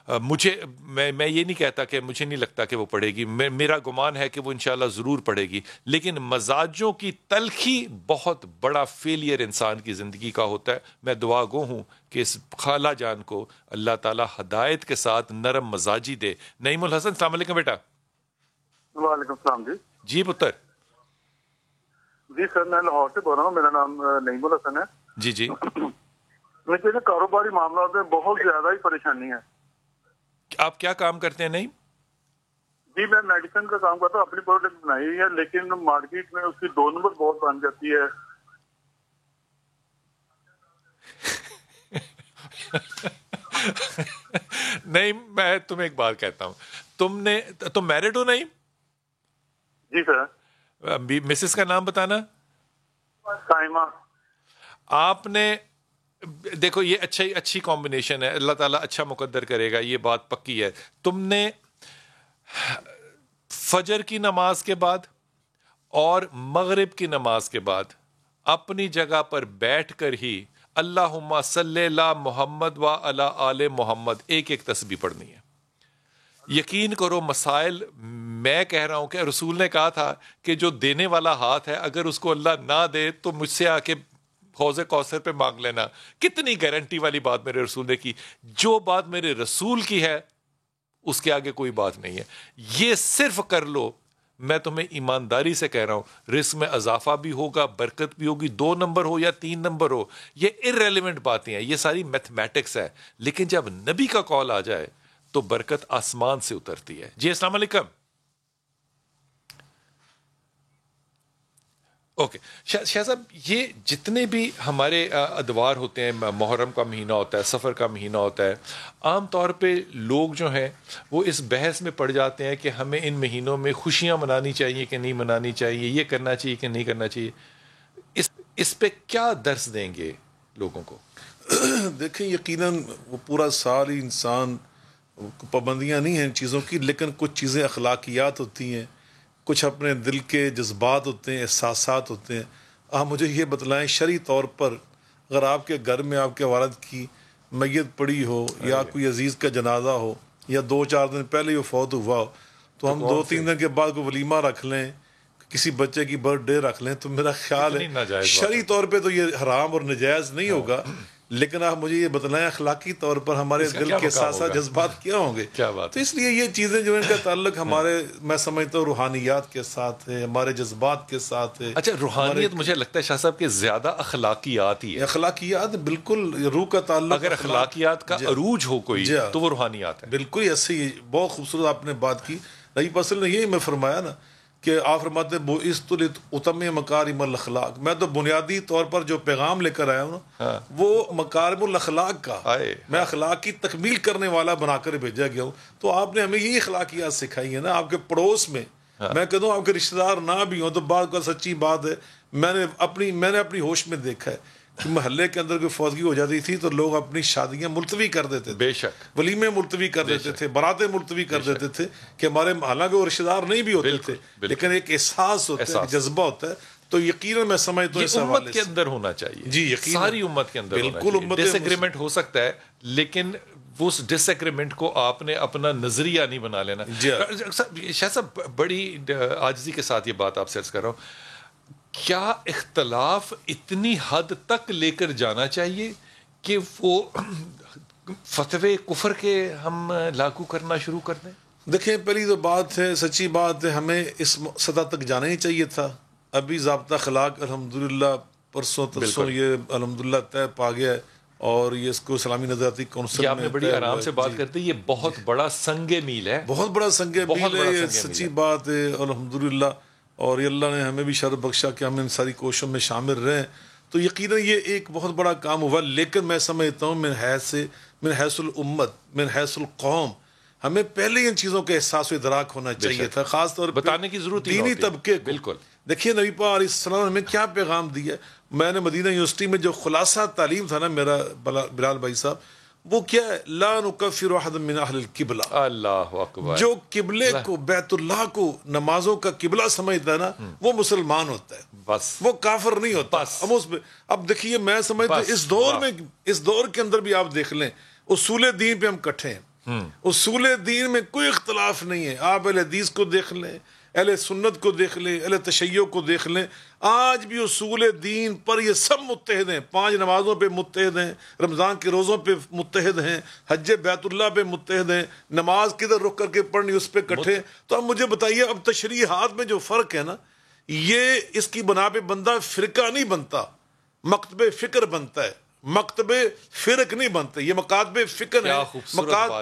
میں یہ نہیں کہتا کہ مجھے نہیں لگتا کہ وہ پڑھے گی, میرا گمان ہے کہ وہ انشاءاللہ ضرور پڑھے گی. لیکن مزاجوں کی تلخی بہت بڑا فیلئر انسان کی زندگی کا ہوتا ہے. میں دعا گو ہوں کہ اس خالہ جان کو اللہ تعالیٰ ہدایت کے ساتھ نرم مزاجی دے. نعیم الحسن, السلام علیکم بیٹا. وعلیکم السلام. جی پتر. جی سر, میں لاہور سے بول رہا ہوں, میرا نام نعیم الحسن ہے. جی جی. مجھے کاروباری معاملات میں بہت زیادہ ہی پریشانی ہے. آپ کیا کام کرتے ہیں؟ نہیں جی, میں میڈیسن کا کام کرتا ہوں, اپنی پروڈکٹ بنائی ہوئی ہے, لیکن مارکیٹ میں اس کی 2 نمبر بہت بن جاتی ہے. نہیں, میں تمہیں ایک بات کہتا ہوں, تم میرڈ ہو؟ نہیں جی سر. مسز کا نام بتانا. سائمہ. آپ نے دیکھو یہ اچھی کمبینیشن ہے, اللہ تعالیٰ اچھا مقدر کرے گا, یہ بات پکی ہے. تم نے فجر کی نماز کے بعد اور مغرب کی نماز کے بعد اپنی جگہ پر بیٹھ کر ہی اللہم صلی علی محمد و علی آل محمد ایک تسبیح پڑھنی ہے. یقین کرو مسائل, میں کہہ رہا ہوں کہ رسول نے کہا تھا کہ جو دینے والا ہاتھ ہے اگر اس کو اللہ نہ دے تو مجھ سے آ کے حوض کوثر پہ مانگ لینا. کتنی گارنٹی والی بات میرے رسول نے کی. جو بات میرے رسول کی ہے اس کے آگے کوئی بات نہیں ہے. یہ صرف کر لو, میں تمہیں ایمانداری سے کہہ رہا ہوں, رزق میں اضافہ بھی ہوگا, برکت بھی ہوگی, 2 نمبر ہو یا 3 نمبر ہو, یہ ارریلیونٹ باتیں ہیں, یہ ساری میتھمیٹکس ہے. لیکن جب نبی کا کال آ جائے تو برکت آسمان سے اترتی ہے. جی السلام علیکم. اوکے شاہ صاحب, یہ جتنے بھی ہمارے ادوار ہوتے ہیں, محرم کا مہینہ ہوتا ہے, سفر کا مہینہ ہوتا ہے, عام طور پہ لوگ جو ہیں وہ اس بحث میں پڑ جاتے ہیں کہ ہمیں ان مہینوں میں خوشیاں منانی چاہیے کہ نہیں منانی چاہیے, یہ کرنا چاہیے کہ نہیں کرنا چاہیے. اس پہ کیا درس دیں گے لوگوں کو؟ دیکھیں, یقیناً وہ پورا سال ہی انسان پابندیاں نہیں ہیں ان چیزوں کی, لیکن کچھ چیزیں اخلاقیات ہوتی ہیں, کچھ اپنے دل کے جذبات ہوتے ہیں, احساسات ہوتے ہیں. آپ مجھے یہ بتلائیں, شرعی طور پر اگر آپ کے گھر میں آپ کے والد کی میت پڑی ہو یا کوئی عزیز کا جنازہ ہو یا 2-4 دن پہلے ہی وہ فوت ہوا ہو تو ہم 2-3 دن کے بعد کوئی ولیمہ رکھ لیں, کسی بچے کی برتھ ڈے رکھ لیں, تو میرا خیال ہے شرعی طور پہ تو یہ حرام اور نجائز نہیں ہوگا. لیکن آپ مجھے یہ بتلائیں اخلاقی طور پر ہمارے دل کے ساتھ ساتھ جذبات کیا ہوں گے؟ تو اس لیے یہ چیزیں جو ان کا تعلق ہمارے, میں سمجھتا ہوں روحانیات کے ساتھ ہے, ہمارے جذبات کے ساتھ ہے. اچھا, روحانیت مجھے لگتا ہے شاہ صاحب کہ زیادہ اخلاقیات ہی ہے. اخلاقیات بالکل, روح کا تعلق, اگر اخلاقیات کا عروج ہو کوئی تو وہ روحانیات ہے. بالکل ایسے ہی. بہت خوبصورت آپ نے بات کی. نبی پسل نے یہی میں فرمایا نا کہ آپ فرماتے بعثت لاتمم مکارم الاخلاق, میں تو بنیادی طور پر جو پیغام لے کر آیا ہوں نا وہ مکارم الاخلاق کا, میں اخلاق کی تکمیل کرنے والا بنا کر بھیجا گیا ہوں. تو آپ نے ہمیں یہی اخلاقیات سکھائی ہے نا. آپ کے پڑوس میں میں کہہ دوں آپ کے رشتہ دار نہ بھی ہوں تو بعض کا سچی بات ہے, میں نے اپنی ہوش میں دیکھا ہے کہ محلے کے اندر کوئی فوتگی ہو جاتی تھی تو لوگ اپنی شادیاں ملتوی کر دیتے تھے, بے شک ولیمے ملتوی کر دیتے تھے, براتیں ملتوی کر دیتے تھے, کہ ہمارے حالانکہ وہ رشتہ دار نہیں بھی ہوتے تھے, لیکن ایک احساس ہوتا ہے, جذبہ ہوتا ہے. تو یقیناً میں سمجھتا ہوں اس امت کے اندر ہونا چاہیے. جی یقیناً ساری امت کے اندر بالکل. ڈس ایگریمنٹ ہو سکتا ہے لیکن اس ڈس ایگریمنٹ کو آپ نے اپنا نظریہ نہیں بنا لینا. شاہ صاحب بڑی عاجزی کے ساتھ یہ بات آپ سے عرض کر رہا ہوں, کیا اختلاف اتنی حد تک لے کر جانا چاہیے کہ وہ فتوے کفر کے ہم لاگو کرنا شروع کر دیں؟ دیکھیں پہلی تو بات ہے، سچی بات ہے، ہمیں اس سطح تک جانا ہی چاہیے تھا. ابھی ضابطہ اخلاق الحمدللہ پرسوں ترسوں یہ الحمدللہ طے پا گیا ہے، اور یہ اس کو اسلامی نظریاتی کونسل یہ آپ نے بڑی آرام سے بات جی. کرتے ہیں، یہ بہت بڑا سنگ میل ہے، بہت بڑا سنگ میل ہے، یہ سنگ سچی میل ہے. بات ہے الحمدللہ. اور یہ اللہ نے ہمیں بھی شرف بخشا کہ ہم ان ساری کوششوں میں شامل رہیں. تو یقیناً یہ ایک بہت بڑا کام ہوا، لیکن میں سمجھتا ہوں من حیث الامت، من حیث القوم، ہمیں پہلے ان چیزوں کا احساس و ادراک ہونا چاہیے تھا، خاص طور پہ بتانے کی ضرورت دینی طبقے کو. بالکل. دیکھیے نبی پاک علیہ السلام نے ہمیں کیا پیغام دیا. میں نے مدینہ یونیورسٹی میں جو خلاصہ تعلیم تھا نا میرا بلال بھائی صاحب، وہ کیا ہے؟ لا نکفر احد من اہل القبلہ. اللہ اکبر. جو قبلے کو، بیت اللہ کو نمازوں کا قبلہ سمجھتا ہے نا، وہ مسلمان ہوتا ہے، بس وہ کافر نہیں ہوتا. اب دیکھیے میں سمجھتا ہوں اس دور کے اندر بھی آپ دیکھ لیں، اصول دین پہ ہم کٹھے ہیں. اصول دین میں کوئی اختلاف نہیں ہے. آپ اہل حدیث کو دیکھ لیں، اہل سنت کو دیکھ لیں، اہل تشیع کو دیکھ لیں، آج بھی اصول دین پر یہ سب متحد ہیں. 5 نمازوں پہ متحد ہیں، رمضان کے روزوں پہ متحد ہیں، حج بیت اللہ پہ متحد ہیں، نماز کدھر رک کر کے پڑھنی اس پہ کٹھے. تو اب مجھے بتائیے، اب تشریحات میں جو فرق ہے نا، یہ اس کی بنا پہ بندہ فرقہ نہیں بنتا، مکتب فکر بنتا ہے. مکتب فرق نہیں بنتے، یہ مکاتب فکر ہے،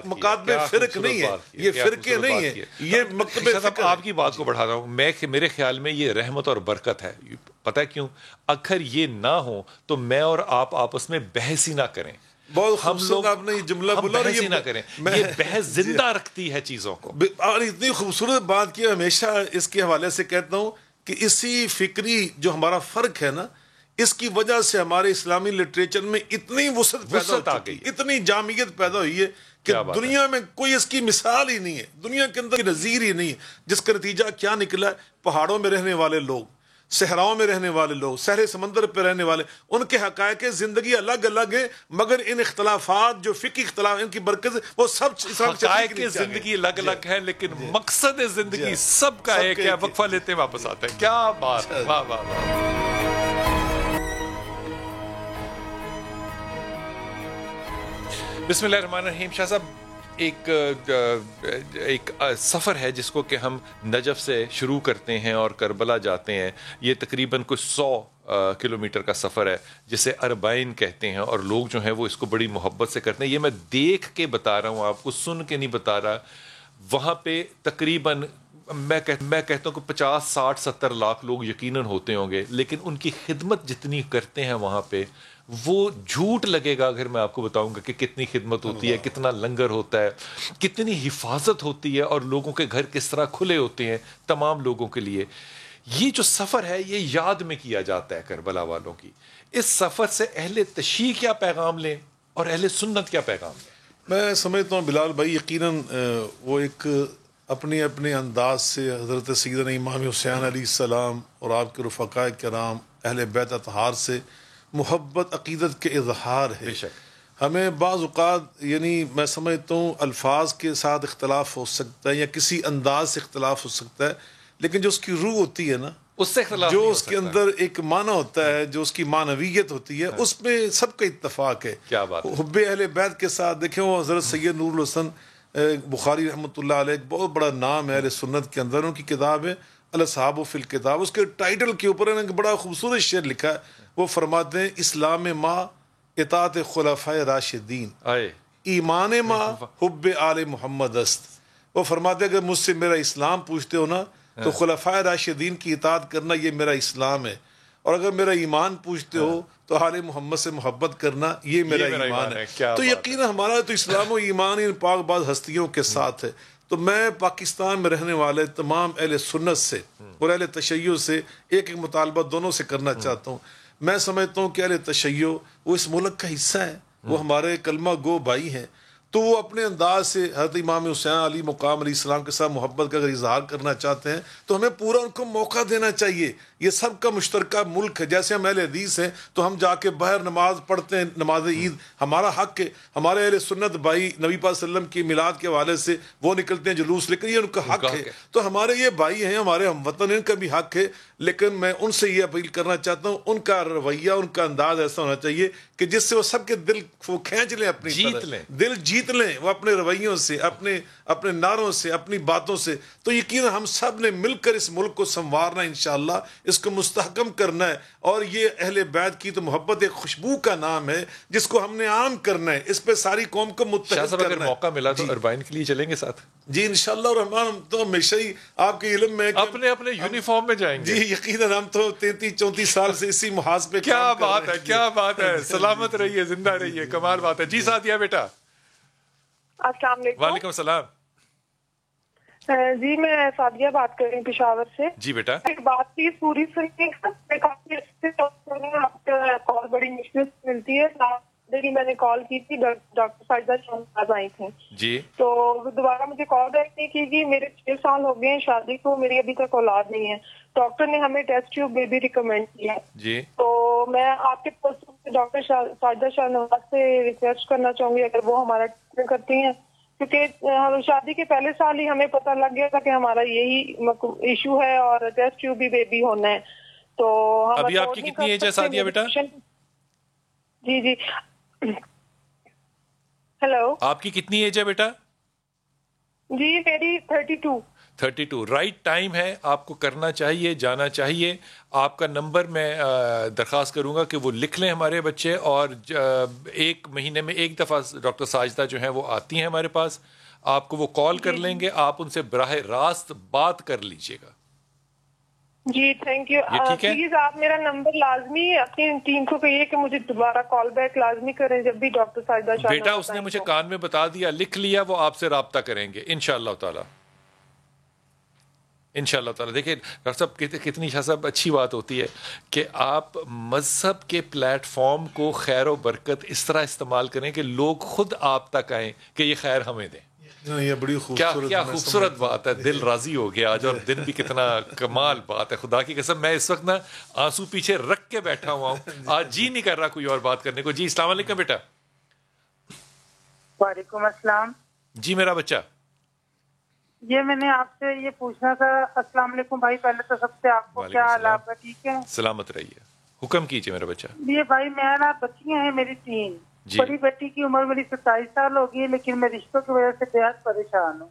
مکاتب فرق نہیں ہے، یہ فرقے نہیں ہے، یہ مکتب فکر. آپ کی بات کو بڑھا رہا ہوں میں، میرے خیال میں یہ رحمت اور برکت ہے. پتہ ہے کیوں؟ اگر یہ نہ ہو تو میں اور آپ آپس میں بحث ہی نہ کریں. بہت خوبصورت آپ نے یہ جملہ بولا، بحث ہی نہ کریں، یہ بحث زندہ رکھتی ہے چیزوں کو. اور اتنی خوبصورت بات کی، ہمیشہ اس کے حوالے سے کہتا ہوں کہ اسی فکری جو ہمارا فرق ہے نا، اس کی وجہ سے ہمارے اسلامی لٹریچر میں اتنی وسعت پیدا ہو گئی، اتنی جامعیت پیدا ہوئی ہے کہ دنیا میں کوئی اس کی مثال ہی نہیں ہے، دنیا کے اندر نظیر ہی نہیں ہے. جس کا نتیجہ کیا نکلا ہے؟ پہاڑوں میں رہنے والے لوگ، صحراؤں میں رہنے والے لوگ، سہرے سمندر پہ رہنے والے، ان کے حقائق زندگی الگ الگ ہیں، مگر ان اختلافات جو فقہی اختلاف ان کی برکت وہ سب حقائق زندگی الگ الگ ہے، لیکن مقصد زندگی سب کا ایک ہے. وقفہ لیتے ہیں، واپس آتے ہیں. کیا بات، واہ واہ واہ. بسم اللہ الرحمن الرحیم. شاہ صاحب، ایک سفر ہے جس کو کہ ہم نجف سے شروع کرتے ہیں اور کربلا جاتے ہیں. یہ تقریباً کچھ 100 کلومیٹر کا سفر ہے جسے اربعین کہتے ہیں، اور لوگ جو ہیں وہ اس کو بڑی محبت سے کرتے ہیں. یہ میں دیکھ کے بتا رہا ہوں، آپ کو سن کے نہیں بتا رہا. وہاں پہ تقریباً میں کہتا ہوں کہ 50 60 70 لاکھ لوگ یقیناً ہوتے ہوں گے، لیکن ان کی خدمت جتنی کرتے ہیں وہاں پہ، وہ جھوٹ لگے گا اگر میں آپ کو بتاؤں گا کہ کتنی خدمت ہوتی ہے، کتنا لنگر ہوتا ہے، کتنی حفاظت ہوتی ہے، اور لوگوں کے گھر کس طرح کھلے ہوتے ہیں تمام لوگوں کے لیے. یہ جو سفر ہے یہ یاد میں کیا جاتا ہے کربلا والوں کی. اس سفر سے اہل تشیع کیا پیغام لیں اور اہل سنت کیا پیغام لیں؟ میں سمجھتا ہوں بلال بھائی، یقیناً وہ ایک اپنے انداز سے حضرت سیدنا امام حسین علیہ السلام اور آپ کے رفقاء کرام اہل بیت اطہار سے محبت عقیدت کے اظہار ہے. بے شک ہمیں بعض اوقات یعنی میں سمجھتا ہوں الفاظ کے ساتھ اختلاف ہو سکتا ہے یا کسی انداز سے اختلاف ہو سکتا ہے، لیکن جو اس کی روح ہوتی ہے نا، اس سے اختلاف جو اس کے اندر ایک معنی ہوتا ہے، جو اس کی معنویت ہوتی ہے، اس میں سب کا اتفاق ہے. کیا بات ہے. حب اہل بیت کے ساتھ دیکھیں، وہ حضرت سید نور الحسن بخاری رحمۃ اللہ علیہ، ایک بہت بڑا نام ہے اہل سنت کے اندر، ان کی کتاب ہے الاصحاب فی الکتاب. اس کے ٹائٹل کے اوپر انہوں نے بڑا خوبصورت شعر لکھا ہے. وہ فرماتے ہیں اسلام ما اطاعت خلفاء راشدین، ایمان ما حب آل محمد است. وہ فرماتے ہیں اگر مجھ سے میرا اسلام پوچھتے ہو نا تو خلفاء راشدین کی اطاعت کرنا یہ میرا اسلام ہے، اور اگر میرا ایمان پوچھتے ہو تو آل محمد سے محبت کرنا یہ میرا ایمان ہے. تو یقینا ہمارا تو اسلام و ایمان ان پاک باز ہستیوں کے ساتھ ہے. تو میں پاکستان میں رہنے والے تمام اہل سنت سے اور اہل تشیع سے ایک مطالبہ دونوں سے کرنا چاہتا ہوں. میں سمجھتا ہوں کہ اہل تشیع وہ اس ملک کا حصہ ہے، وہ ہمارے کلمہ گو بھائی ہیں. تو وہ اپنے انداز سے حضرت امام حسین علی مقام علیہ السلام کے ساتھ محبت کا اگر اظہار کرنا چاہتے ہیں تو ہمیں پورا ان کو موقع دینا چاہیے. یہ سب کا مشترکہ ملک ہے. جیسے ہم اہل حدیث ہیں تو ہم جا کے باہر نماز پڑھتے ہیں, نماز عید ہمارا حق ہے. ہمارے اہل سنت بھائی نبی پاک صلی اللہ علیہ وسلم کی میلاد کے حوالے سے وہ نکلتے ہیں جلوس لے کر, یہ ان کا حق ہے. تو ہمارے یہ بھائی ہیں, ہمارے ہم وطن, ان کا بھی حق ہے. لیکن میں ان سے یہ اپیل کرنا چاہتا ہوں, ان کا رویہ, ان کا انداز ایسا ہونا چاہیے کہ جس سے وہ سب کے دل وہ کھینچ لیں, اپنی دل جیت لیں وہ اپنے رویوں سے, اپنے نعروں سے, اپنی باتوں سے. تو یقینا ہم سب نے مل کر اس ملک کو سنوارنا ہے انشاءاللہ, اس کو مستحکم کرنا ہے. اور یہ اہل بیت کی تو محبت ایک خوشبو کا نام ہے جس کو ہم نے عام کرنا ہے, اس پہ ساری قوم کو متحد کرنا ہے. اگر موقع ملا تو اربعین کے لیے چلیں گے ساتھ؟ جی انشاءاللہ الرحمن, ہم تو ہمیشہ ہی آپ کے علم میں اپنے یونیفارم میں جائیں گے. جی یقیناً ہم تو 33-34 سال سے اسی محاذ پہ کیا بات ہے, کیا بات ہے. سلامت رہیے, زندہ رہیے, کمال بات ہے. جی سعدیہ بیٹا. السلام علیکم. وعلیکم السلام. جی میں سعدیہ بات کر رہی ہوں پشاور سے. جی بیٹا. ایک بات تھی پوری سنیے گا. آپ کا کال بڑی مشکل سے ملتی ہے. میں نے کال کی تھی, ڈاکٹر ساجدہ شہناز آئی تھیں جی, تو دوبارہ مجھے کال بیک نہیں کی گئی. میرے 6 سال ہو گئے ہیں شادی کو, میری ابھی تک اولاد نہیں ہے. ڈاکٹر نے ہمیں ٹیسٹ ٹیوب بیبی ریکمینڈ کیا جی. تو میں آپ کے پاس ڈاکٹر ساجدہ شہناز سے ریکویسٹ کرنا چاہوں گی اگر وہ ہمارا ٹریٹمنٹ کرتی ہیں, کیونکہ شادی کے پہلے سال ہی ہمیں پتہ لگ گیا تھا کہ ہمارا یہی ایشو ہے اور ٹیسٹ ٹیوب بھی بیبی ہونا ہے. تو ابھی آپ کی کتنی ایج ہے سعدیہ بیٹا؟ جی جی ہیلو, آپ کی کتنی ایج ہے بیٹا؟ جی میری 32. رائٹ ٹائم ہے, آپ کو کرنا چاہیے, جانا چاہیے. آپ کا نمبر میں درخواست کروں گا کہ وہ لکھ لیں ہمارے بچے, اور 1 مہینے میں 1 دفعہ ڈاکٹر ساجدہ جو ہیں وہ آتی ہیں ہمارے پاس, آپ کو وہ کال کر لیں گے, آپ ان سے براہ راست بات کر لیجئے گا. جی تھینک یو. پلیز آپ میرا نمبر لازمی اپنی ٹیم کو کہیے کہ مجھے دوبارہ کال بیک لازمی کریں جب بھی ڈاکٹر ساجدہ شاہ. بیٹا اس نے مجھے کان میں بتا دیا, لکھ لیا, وہ آپ سے رابطہ کریں گے انشاءاللہ تعالی. انشاءاللہ تعالی. دیکھیں ڈاکٹر صاحب کتنی شاہ صاحب اچھی بات ہوتی ہے کہ آپ مذہب کے پلیٹ فارم کو خیر و برکت اس طرح استعمال کریں کہ لوگ خود آپ تک آئیں کہ یہ خیر ہمیں دیں. یہ بڑی خوبصورت, کیا خوبصورت بات ہے. دل راضی ہو گیا آج, اور دن بھی کتنا کمال بات ہے. خدا کی قسم میں اس وقت نا آنسو پیچھے رکھ کے بیٹھا ہوا ہوں, آج جی نہیں کر رہا کوئی اور بات کرنے کو. جی السلام علیکم بیٹا. وعلیکم السلام. جی میرا بچہ. یہ میں نے آپ سے یہ پوچھنا تھا. السلام علیکم بھائی, پہلے تو سب سے آپ کو کیا حال ہے, ٹھیک ہے؟ سلامت رہیے, حکم کیجیے میرا بچہ. یہ بھائی میں نا بچیاں ہیں میری 3. بڑی بیٹی کی عمر میری 27 سال ہوگی ہے, لیکن میں رشتوں کی وجہ سے بےحد پریشان ہوں.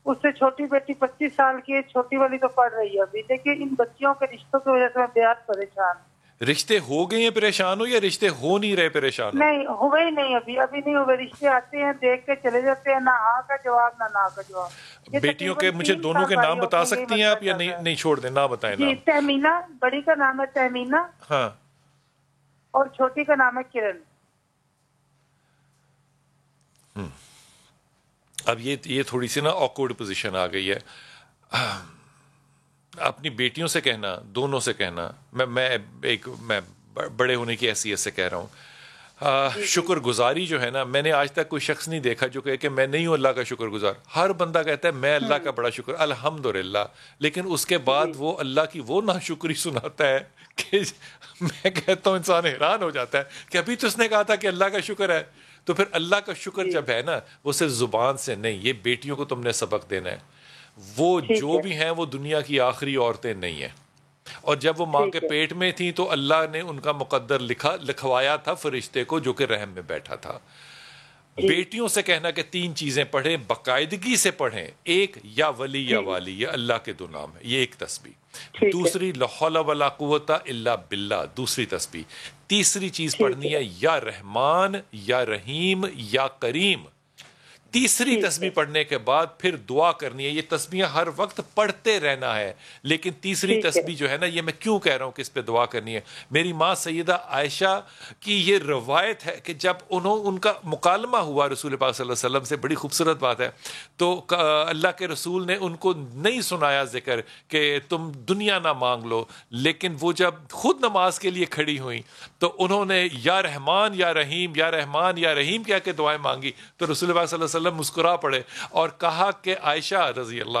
اس سے چھوٹی بیٹی 25 سال کی ہے, چھوٹی والی تو پڑھ رہی ہے ابھی, لیکن ان بچیوں کے رشتوں کی وجہ سے میں بےحد پریشان ہوں. رشتے ہو گئے ہیں پریشان ہو, یا رشتے ہو نہیں رہے پریشان ہو؟ نہیں ہوئے ہی نہیں, ابھی نہیں ہوئے. رشتے آتے ہیں, دیکھ کے چلے جاتے ہیں, نہ ہاں کا جواب نہ نا کا جواب. بیٹیوں کے مجھے دونوں کے نام بتا سکتی ہیں آپ, یا نہیں چھوڑ دیں, نہ بتائیں نام. جی تہمینہ, بڑی کا نام ہے تہمینہ, ہاں, اور چھوٹی کا نام ہے کرن. اب یہ تھوڑی سی نا آکورڈ پوزیشن آ گئی ہے. اپنی بیٹیوں سے کہنا, دونوں سے کہنا, میں بڑے ہونے کی حیثیت سے کہہ رہا ہوں, شکر گزاری جو ہے نا, میں نے آج تک کوئی شخص نہیں دیکھا جو کہے کہ میں نہیں ہوں اللہ کا شکر گزار. ہر بندہ کہتا ہے میں اللہ کا بڑا شکر الحمدللہ, لیکن اس کے بعد وہ اللہ کی وہ ناشکری سناتا ہے کہ میں کہتا ہوں انسان حیران ہو جاتا ہے کہ ابھی تو اس نے کہا تھا کہ اللہ کا شکر ہے. تو پھر اللہ کا شکر جب ہے نا, وہ صرف زبان سے نہیں, یہ بیٹیوں کو تم نے سبق دینا ہے. وہ جو بھی ہیں وہ دنیا کی آخری عورتیں نہیں ہیں, اور جب وہ ماں کے پیٹ میں تھیں تو اللہ نے ان کا مقدر لکھوایا تھا فرشتے کو جو کہ رحم میں بیٹھا تھا. بیٹیوں سے کہنا کہ 3 چیزیں پڑھیں, باقاعدگی سے پڑھیں. ایک یا ولی یا والی, یہ اللہ کے 2 نام ہے, یہ ایک تسبیح. دوسری لا حول ولا قوت الا باللہ, دوسری تسبیح. تیسری چیز پڑھنی ہے یا رحمان یا رحیم یا کریم. تیسری تسبیح پڑھنے کے بعد پھر دعا کرنی ہے. یہ تسبیحیں ہر وقت پڑھتے رہنا ہے, لیکن تیسری تسبیح جو ہے نا, یہ میں کیوں کہہ رہا ہوں کہ اس پہ دعا کرنی ہے. میری ماں سیدہ عائشہ کی یہ روایت ہے کہ جب ان کا مکالمہ ہوا رسول پاک صلی اللہ علیہ وسلم سے, بڑی خوبصورت بات ہے, تو اللہ کے رسول نے ان کو نہیں سنایا ذکر کہ تم دنیا نہ مانگ لو, لیکن وہ جب خود نماز کے لیے کھڑی ہوئیں تو انہوں نے یا رحمان یا رحیم, یا رحمان یا رحیم کہہ کے دعائیں مانگی. تو رسول اللہ صلی اللہ علیہ وسلم مسکرا پڑے اور کہا کہ عائشہ رضی اللہ,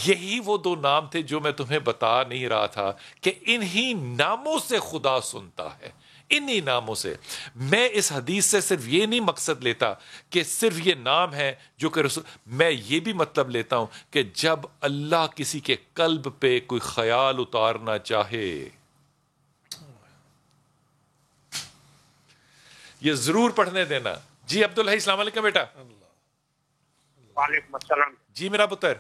یہی وہ 2 نام تھے جو میں تمہیں بتا نہیں رہا تھا کہ انہی ناموں سے خدا سنتا ہے, انہی ناموں سے. میں اس حدیث سے صرف یہ نہیں مقصد لیتا کہ صرف یہ نام ہے جو کہ رسول, میں یہ بھی مطلب لیتا ہوں کہ جب اللہ کسی کے قلب پہ کوئی خیال اتارنا چاہے, یہ ضرور پڑھنے دینا. جی عبدالحی, السلام علیکم بیٹا. وعلیکم السلام. جی میرا پتر.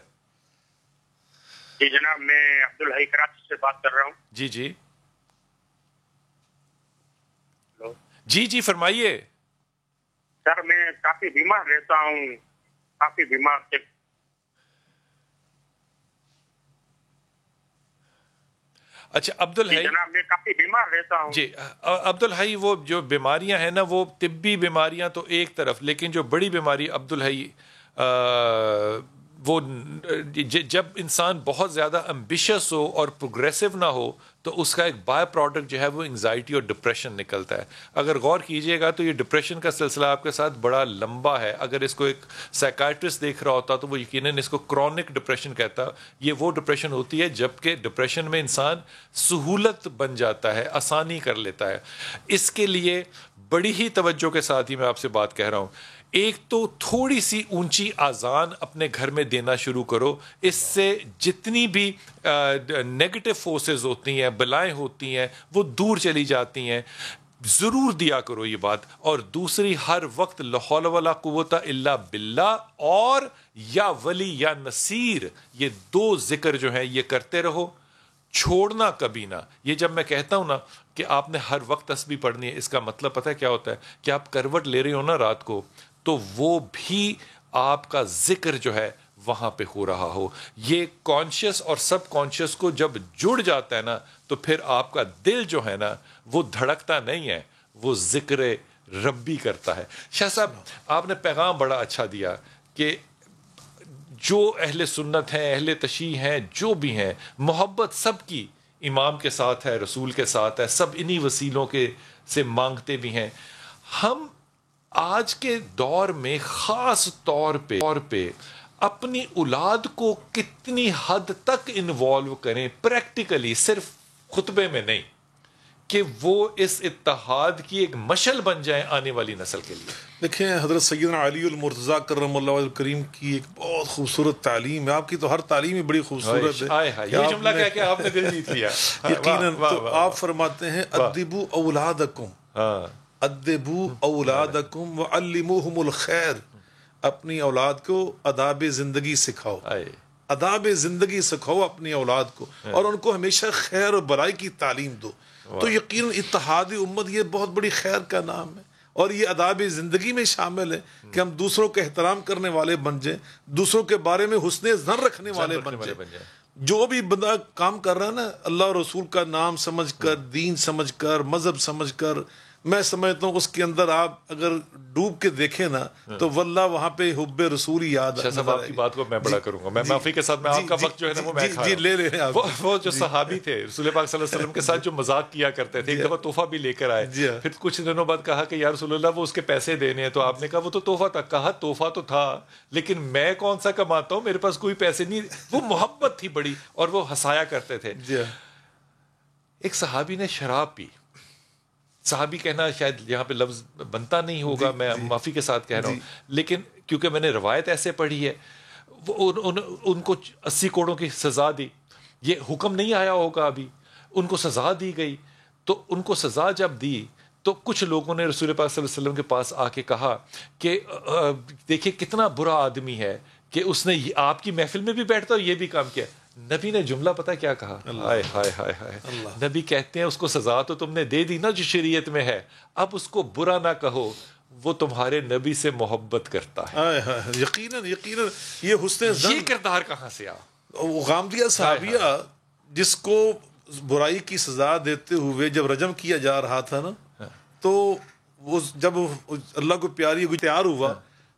جی جناب, میں عبدالحی کراچی سے بات کر رہا ہوں. جی جی جی جی فرمائیے. سر میں کافی بیمار رہتا ہوں, کافی بیمار سے. اچھا عبدالحی, جناب میں کافی بیمار رہتا ہوں. جی عبدالحی, وہ جو بیماریاں ہیں نا, وہ طبی بیماریاں تو ایک طرف, لیکن جو بڑی بیماری عبدالحی, وہ جب انسان بہت زیادہ امبیشس ہو اور پروگریسو نہ ہو تو اس کا ایک بائی پروڈکٹ جو ہے وہ انگزائٹی اور ڈپریشن نکلتا ہے. اگر غور کیجئے گا تو یہ ڈپریشن کا سلسلہ آپ کے ساتھ بڑا لمبا ہے. اگر اس کو ایک سائیکائٹرسٹ دیکھ رہا ہوتا تو وہ یقیناً اس کو کرونک ڈپریشن کہتا. یہ وہ ڈپریشن ہوتی ہے جبکہ ڈپریشن میں انسان سہولت بن جاتا ہے, آسانی کر لیتا ہے. اس کے لیے بڑی ہی توجہ کے ساتھ ہی میں آپ سے بات کہہ رہا ہوں. ایک تو تھوڑی سی اونچی آذان اپنے گھر میں دینا شروع کرو, اس سے جتنی بھی نیگیٹو فورسز ہوتی ہیں, بلائیں ہوتی ہیں, وہ دور چلی جاتی ہیں. ضرور دیا کرو یہ بات. اور دوسری, ہر وقت لا حول ولا قوت الا باللہ اور یا ولی یا نصیر, یہ 2 ذکر جو ہیں یہ کرتے رہو, چھوڑنا کبھی نہ. یہ جب میں کہتا ہوں نا کہ آپ نے ہر وقت تسبیح پڑھنی ہے, اس کا مطلب پتہ ہے کیا ہوتا ہے, کہ آپ کروٹ لے رہے ہو نا رات کو, تو وہ بھی آپ کا ذکر جو ہے وہاں پہ ہو رہا ہو. یہ کانشیس اور سب کانشیس کو جب جڑ جاتا ہے نا, تو پھر آپ کا دل جو ہے نا وہ دھڑکتا نہیں ہے, وہ ذکر ربی کرتا ہے. شاہ صاحب, آپ نے پیغام بڑا اچھا دیا کہ جو اہل سنت ہیں, اہل تشیع ہیں, جو بھی ہیں, محبت سب کی امام کے ساتھ ہے, رسول کے ساتھ ہے, سب انہی وسیلوں کے سے مانگتے بھی ہیں. ہم آج کے دور میں خاص طور پہ اپنی اولاد کو کتنی حد تک انوالو کریں پریکٹیکلی, صرف خطبے میں نہیں, کہ وہ اس اتحاد کی ایک مشعل بن جائیں آنے والی نسل کے لیے. دیکھیں, حضرت سیدنا علی المرتضیٰ کرم اللہ وجہہ الکریم کی ایک بہت خوبصورت تعلیم ہے. آپ کی تو ہر تعلیم ہی بڑی خوبصورت ہے. یہ جملہ کہہ کے آپ نے دل جیت لیا. یقیناً. تو آپ فرماتے ہیں ادبوا اولادکم, ادبوا اولادکم وعلموہم الخیر, اپنی اولاد کو آداب زندگی سکھاؤ, آداب زندگی سکھاؤ اپنی اولاد کو, اور ان کو ہمیشہ خیر اور بھلائی کی تعلیم دو. تو یقیناً اتحاد امت یہ بہت بڑی خیر کا نام ہے, اور یہ آداب زندگی میں شامل ہے کہ ہم دوسروں کا احترام کرنے والے بن جائیں, دوسروں کے بارے میں حسن ظن رکھنے والے بن جائیں. جو بھی بندہ کام کر رہا ہے نا, اللہ اور رسول کا نام سمجھ کر, دین سمجھ کر, مذہب سمجھ کر, میں سمجھتا ہوں اس کے اندر آپ اگر ڈوب کے دیکھیں نا تو واللہ وہاں پہ حب رسول یاد ہے. آپ کی بات کو میں بڑا کروں گا, میں معافی کے ساتھ, میں آپ کا وقت جو ہے نا وہ میں کھا رہا ہوں. وہ جو صحابی تھے رسول پاک صلی اللہ علیہ وسلم کے ساتھ جو مذاق کیا کرتے تھے, ایک دفعہ تحفہ بھی لے کر آئے, پھر کچھ دنوں بعد کہا کہ یا رسول اللہ وہ اس کے پیسے دینے ہیں, تو آپ نے کہا وہ تو تحفہ تھا. کہا تحفہ تو تھا, لیکن میں کون سا کماتا ہوں, میرے پاس کوئی پیسے نہیں. وہ محبت تھی بڑی, اور وہ ہنسایا کرتے تھے. ایک صحابی نے شراب پی, صحابی کہنا شاید یہاں پہ لفظ بنتا نہیں ہوگا, میں معافی کے ساتھ کہہ رہا ہوں, لیکن کیونکہ میں نے روایت ایسے پڑھی ہے, ان کو 80 کوڑوں کی سزا دی. یہ حکم نہیں آیا ہوگا ابھی, ان کو سزا دی گئی. تو ان کو سزا جب دی تو کچھ لوگوں نے رسول پاک صلی اللہ علیہ وسلم کے پاس آ کے کہا کہ دیکھیے کتنا برا آدمی ہے کہ اس نے آپ کی محفل میں بھی بیٹھتا اور یہ بھی کام کیا. نبی نے جملہ پتہ کیا کہا, ہائے ہائے ہائے ہائے, نبی کہتے ہیں اس کو سزا تو تم نے دے دی نا جو شریعت میں ہے, اب اس کو برا نہ کہو, وہ تمہارے نبی سے محبت کرتا ہے. یقیناً یقیناً یہ حسن ظن. یہ کردار کہاں سے آ؟ غامدیہ صحابیہ جس کو برائی کی سزا دیتے ہوئے جب رجم کیا جا رہا تھا نا، تو وہ جب اللہ کو پیاری ہوئی تیار ہوا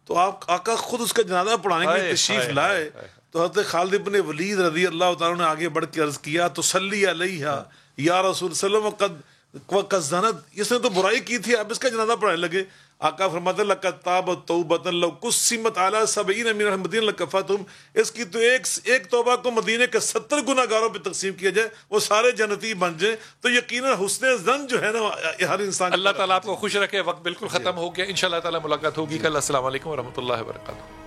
تو آپ آقا خود اس کا جنازہ پڑھانے کے لیے تشریف لائے. تو حضرت خالد بن ولید رضی اللہ تعالیٰ نے آگے بڑھ کے عرض کیا تو صلی علیہ یا رسول صلی اللہ علیہ وسلم قد زنت، اس نے تو برائی کی تھی، اب اس کا جنازہ پڑھانے لگے. آقا فرماتے ہیں لقد تابت توبۃ لو قسمت علی 70 من المدینہ لکفتہم، اس کی تو ایک توبہ کو مدینے کے 70 گناہگاروں پہ تقسیم کیا جائے وہ سارے جنتی بن جائیں. تو یقیناً حسن ظن جو ہے نا ہر انسان. اللہ تعالیٰ آپ کو خوش رکھے. وقت بالکل ختم ہو گیا. انشاءاللہ تعالیٰ ملاقات ہوگی کل. السلام علیکم ورحمۃ اللہ وبرکاتہ.